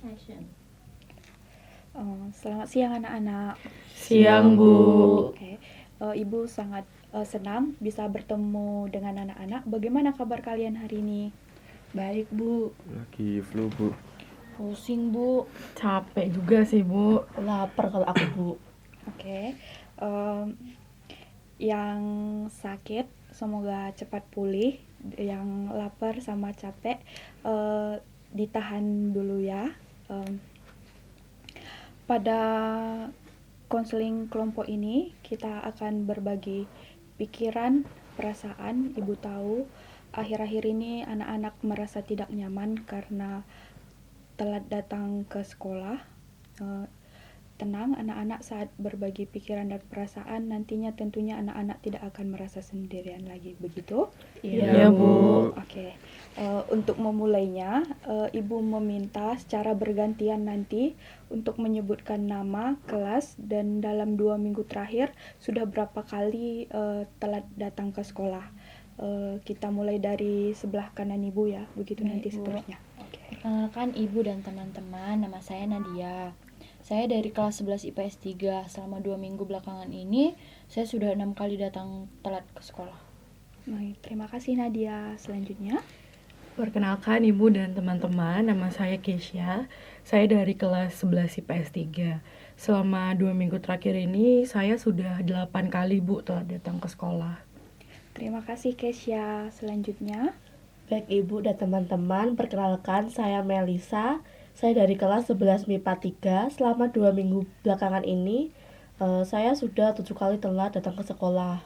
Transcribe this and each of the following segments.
Action. Selamat siang anak-anak. Siang, Bu. Oke, Ibu sangat senang bisa bertemu dengan anak-anak. Bagaimana kabar kalian hari ini? Baik, Bu. Lagi flu, Bu. Pusing, Bu. Capek juga sih, Bu. Lapar kalau aku, Bu. Oke, yang sakit semoga cepat pulih. Yang lapar sama capek ditahan dulu ya. Pada konseling kelompok ini kita akan berbagi pikiran, perasaan. Ibu tahu akhir-akhir ini anak-anak merasa tidak nyaman karena telat datang ke sekolah. Tenang anak-anak, saat berbagi pikiran dan perasaan nantinya tentunya anak-anak tidak akan merasa sendirian lagi, begitu? Iya, Bu. Oke. Untuk memulainya, Ibu meminta secara bergantian nanti untuk menyebutkan nama, kelas, dan dalam 2 minggu terakhir sudah berapa kali telat datang ke sekolah. Kita mulai dari sebelah kanan Ibu ya, begitu. Baik, nanti Bu. seterusnya. Perkenalkan Ibu dan teman-teman, nama saya Nadia. Saya dari kelas 11 IPS 3. Selama 2 minggu belakangan ini, saya sudah 6 kali datang telat ke sekolah. Baik, terima kasih Nadia. Selanjutnya, Perkenalkan Ibu dan teman-teman, nama saya Keisha. Saya dari kelas 11 IPS 3. Selama 2 minggu terakhir ini, saya sudah 8 kali, Bu, telat datang ke sekolah. terima kasih Keisha. Selanjutnya, Baik, Ibu dan teman-teman, perkenalkan saya Melisa. Saya dari kelas 11 MIPA 3. Selama 2 minggu belakangan ini, saya sudah 7 kali telat datang ke sekolah.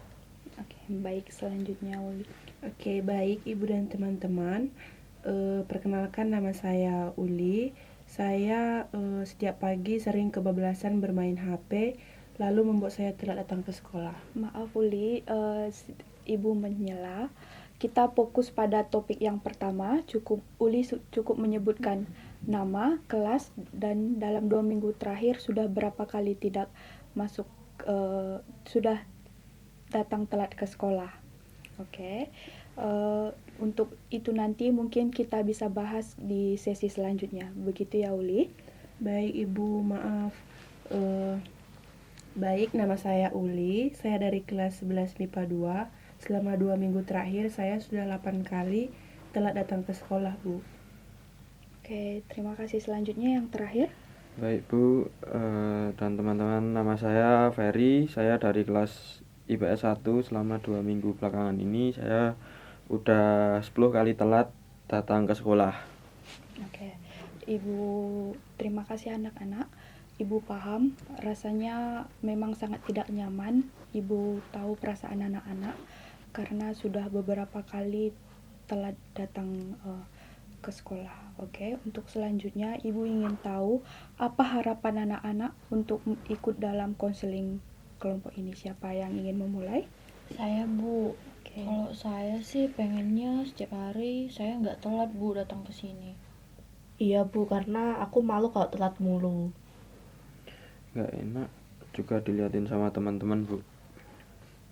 oke, baik. Selanjutnya, Uli. Oke, baik Ibu dan teman-teman. Perkenalkan nama saya Uli. Saya setiap pagi sering kebablasan bermain HP, lalu membuat saya telat datang ke sekolah. Maaf Uli, Ibu menyela. Kita fokus pada topik yang pertama. Uli cukup menyebutkan nama, kelas, dan dalam 2 minggu terakhir sudah berapa kali tidak masuk, sudah datang telat ke sekolah. Oke. Untuk itu nanti mungkin kita bisa bahas di sesi selanjutnya. Begitu ya Uli? Baik Ibu, maaf. Baik, nama saya Uli. Saya dari kelas 11 MIPA 2. Selama 2 minggu terakhir saya sudah 8 kali telat datang ke sekolah, Bu. Oke, terima kasih. Selanjutnya yang terakhir. Baik Bu dan teman-teman, nama saya Ferry. Saya dari kelas IPS 1. Selama 2 minggu belakangan ini saya udah 10 kali telat datang ke sekolah. Oke, Ibu, terima kasih anak-anak. Ibu paham, rasanya memang sangat tidak nyaman. Ibu tahu perasaan anak-anak karena sudah beberapa kali telat datang ke sekolah. Oke, untuk selanjutnya Ibu ingin tahu apa harapan anak-anak untuk ikut dalam konseling kelompok ini. Siapa yang ingin memulai? Saya, Bu. Oke. Kalau saya sih pengennya setiap hari saya nggak telat, Bu, datang ke sini. Iya, Bu, karena aku malu kalau telat mulu. Nggak enak juga diliatin sama teman-teman, Bu.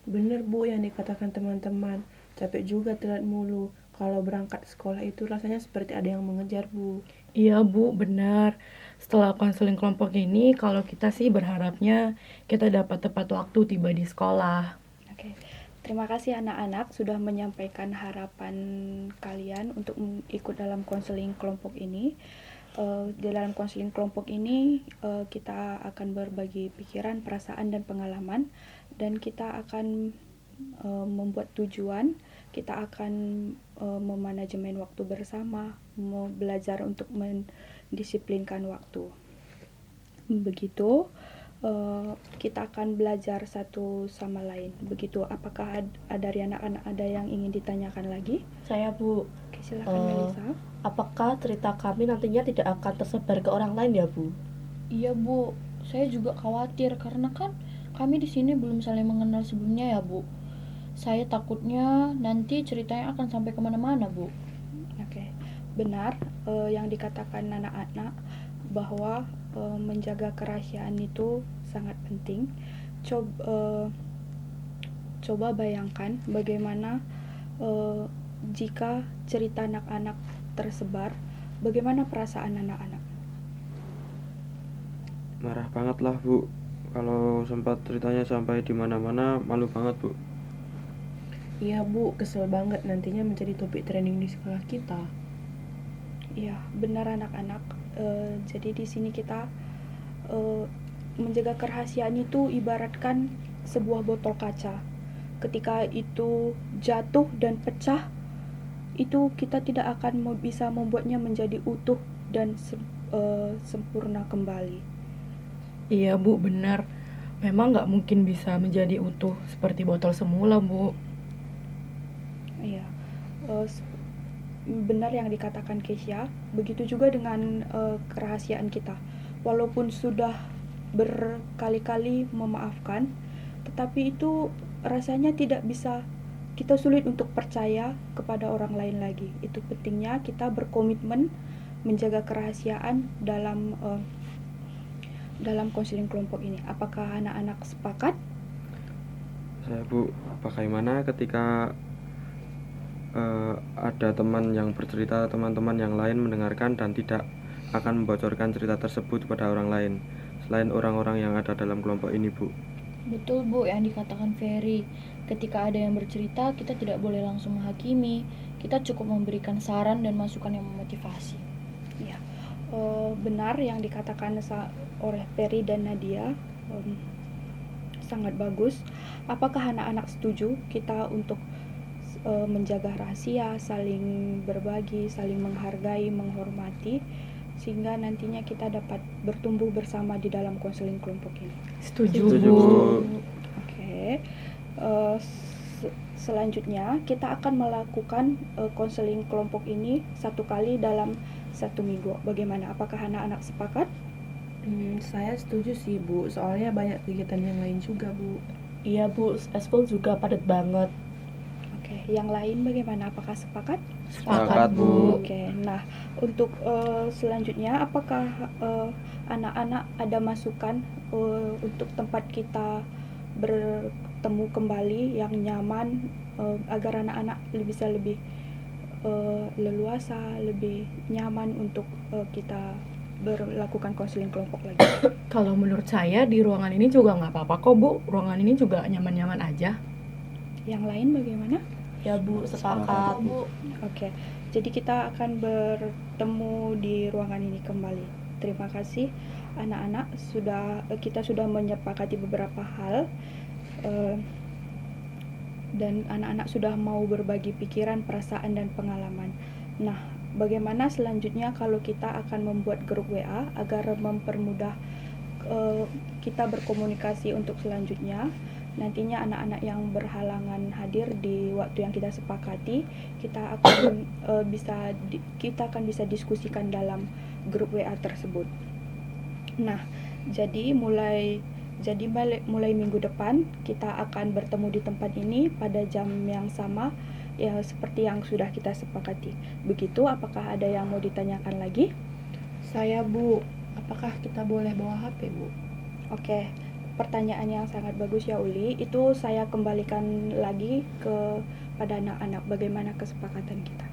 Bener Bu yang dikatakan teman-teman, capek juga telat mulu. Kalau berangkat sekolah itu rasanya seperti ada yang mengejar, Bu. Iya, Bu, benar. Setelah konseling kelompok ini, kalau kita sih berharapnya kita dapat tepat waktu tiba di sekolah. Oke. Terima kasih anak-anak sudah menyampaikan harapan kalian untuk ikut dalam konseling kelompok ini. Di dalam konseling kelompok ini kita akan berbagi pikiran, perasaan, dan pengalaman, dan kita akan membuat tujuan. Kita akan memanajemen waktu bersama, mau belajar untuk mendisiplinkan waktu. Begitu. Kita akan belajar satu sama lain. Begitu. Apakah dari anak-anak ada yang ingin ditanyakan lagi? Saya, Bu. Oke, silakan Melisa. Apakah cerita kami nantinya tidak akan tersebar ke orang lain ya, Bu? Iya, Bu. Saya juga khawatir karena kan kami di sini belum saling mengenal sebelumnya ya, Bu. Saya takutnya nanti ceritanya akan sampai kemana-mana, Bu. Oke, benar yang dikatakan anak-anak bahwa menjaga kerahasiaan itu sangat penting. Coba bayangkan bagaimana jika cerita anak-anak tersebar, bagaimana perasaan anak-anak. marah banget lah Bu. Kalau sempat ceritanya sampai di mana-mana, malu banget Bu. Iya Bu, kesel banget nantinya menjadi topik trending di sekolah kita. Iya, benar anak-anak. Jadi di sini kita menjaga kerahasiaan itu ibaratkan sebuah botol kaca. Ketika itu jatuh dan pecah, itu kita tidak akan bisa membuatnya menjadi utuh dan sempurna kembali. Iya Bu, benar. Memang nggak mungkin bisa menjadi utuh seperti botol semula Bu. Iya, benar yang dikatakan Keisha. Begitu juga dengan kerahasiaan kita. Walaupun sudah berkali-kali memaafkan, tetapi itu rasanya tidak bisa, kita sulit untuk percaya kepada orang lain lagi. Itu pentingnya kita berkomitmen menjaga kerahasiaan dalam konseling kelompok ini. Apakah anak-anak sepakat? Saya Bu, bagaimana ketika ada teman yang bercerita, teman-teman yang lain mendengarkan dan tidak akan membocorkan cerita tersebut pada orang lain selain orang-orang yang ada dalam kelompok ini Bu? Betul Bu, yang dikatakan Ferry. Ketika ada yang bercerita, kita tidak boleh langsung menghakimi. Kita cukup memberikan saran dan masukan yang memotivasi. Ya, benar yang dikatakan oleh Ferry dan Nadia. Sangat bagus. Apakah anak-anak setuju kita untuk menjaga rahasia, saling berbagi, saling menghargai, menghormati, sehingga nantinya kita dapat bertumbuh bersama di dalam konseling kelompok ini? Setuju Setuju, Bu. Bu. Oke. Selanjutnya kita akan melakukan konseling kelompok ini 1 kali dalam 1 minggu. Bagaimana? Apakah anak-anak sepakat? Saya setuju sih Bu, soalnya banyak kegiatan yang lain juga Bu. Iya Bu, eskul juga padat banget. Oke, yang lain bagaimana? Apakah sepakat? Sepakat Bu. Oke, nah untuk selanjutnya apakah anak-anak ada masukan untuk tempat kita bertemu kembali yang nyaman, agar anak-anak bisa lebih leluasa, lebih nyaman untuk kita berlakukan konseling kelompok lagi? Kalau menurut saya di ruangan ini juga nggak apa-apa kok Bu. Ruangan ini juga nyaman-nyaman aja. Yang lain bagaimana? Ya Bu, sepakat. Bu. Oke, jadi kita akan bertemu di ruangan ini kembali. Terima kasih anak-anak, kita sudah menyepakati beberapa hal, dan anak-anak sudah mau berbagi pikiran, perasaan, dan pengalaman. Nah, bagaimana selanjutnya kalau kita akan membuat grup WA agar mempermudah kita berkomunikasi untuk selanjutnya? Nantinya anak-anak yang berhalangan hadir di waktu yang kita sepakati, kita akan bisa diskusikan dalam grup WA tersebut. Nah, jadi mulai minggu depan kita akan bertemu di tempat ini pada jam yang sama, ya seperti yang sudah kita sepakati. Begitu, apakah ada yang mau ditanyakan lagi? Saya Bu, apakah kita boleh bawa HP Bu? Oke. Pertanyaan yang sangat bagus ya Uli. Itu saya kembalikan lagi kepada anak-anak. Bagaimana kesepakatan kita?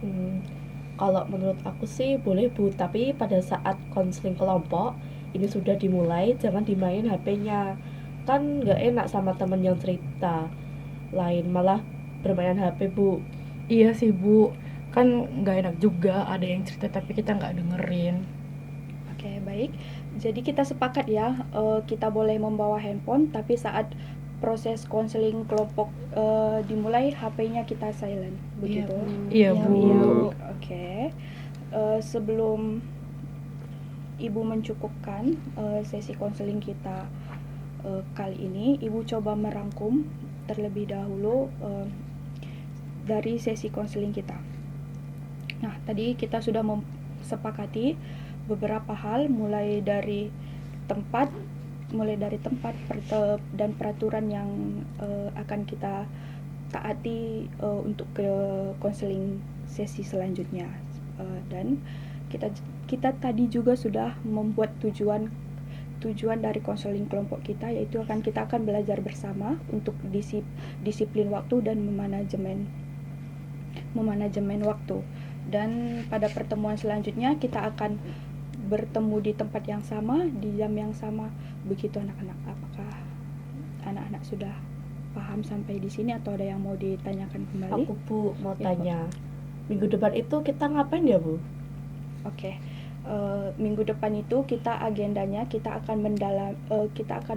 Kalau menurut aku sih boleh Bu, tapi pada saat konseling kelompok ini sudah dimulai, jangan dimain HP-nya. Kan nggak enak sama temen yang cerita lain malah bermain HP Bu. Iya sih Bu, kan nggak enak juga ada yang cerita tapi kita nggak dengerin. Oke, baik. Jadi kita sepakat ya, kita boleh membawa handphone, tapi saat proses konseling kelompok dimulai, HP-nya kita silent, begitu? Iya Iya, Bu. iya. Oke. Sebelum Ibu mencukupkan sesi konseling kita kali ini, Ibu coba merangkum terlebih dahulu dari sesi konseling kita. Nah, tadi kita sudah sepakati beberapa hal, mulai dari tempat dan peraturan yang akan kita taati untuk ke konseling sesi selanjutnya, dan kita tadi juga sudah membuat tujuan dari konseling kelompok kita, yaitu kita akan belajar bersama untuk disiplin waktu dan memanajemen waktu. Dan pada pertemuan selanjutnya kita akan bertemu di tempat yang sama, di jam yang sama. Begitu anak-anak. Apakah anak-anak sudah paham sampai di sini atau ada yang mau ditanyakan kembali? Aku Bu mau Ya, tanya. Minggu depan itu kita ngapain ya Bu? Oke. Minggu depan itu kita agendanya kita akan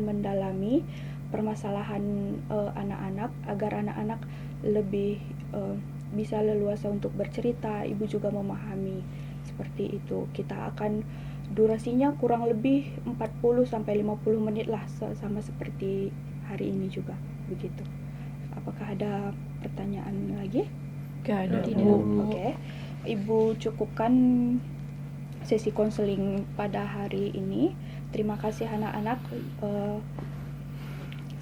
mendalami permasalahan anak-anak agar anak-anak lebih bisa leluasa untuk bercerita, ibu juga memahami seperti itu. Kita akan durasinya kurang lebih 40 sampai 50 menit lah, sama seperti hari ini juga begitu. Apakah ada pertanyaan lagi? Gak ada Tidak. Bu. Oke. Ibu cukupkan sesi konseling pada hari ini. Terima kasih anak-anak.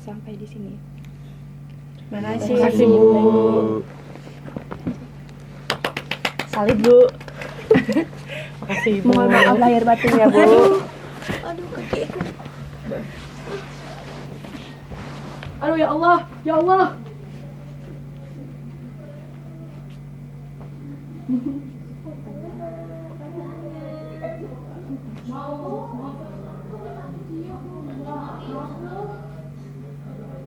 Sampai di sini. Terima Terima kasih Bu. Salim Bu. Makasih Bu. Mohon maaf lahir batin ya, Bu. Aduh ya Allah, ya Allah. Mau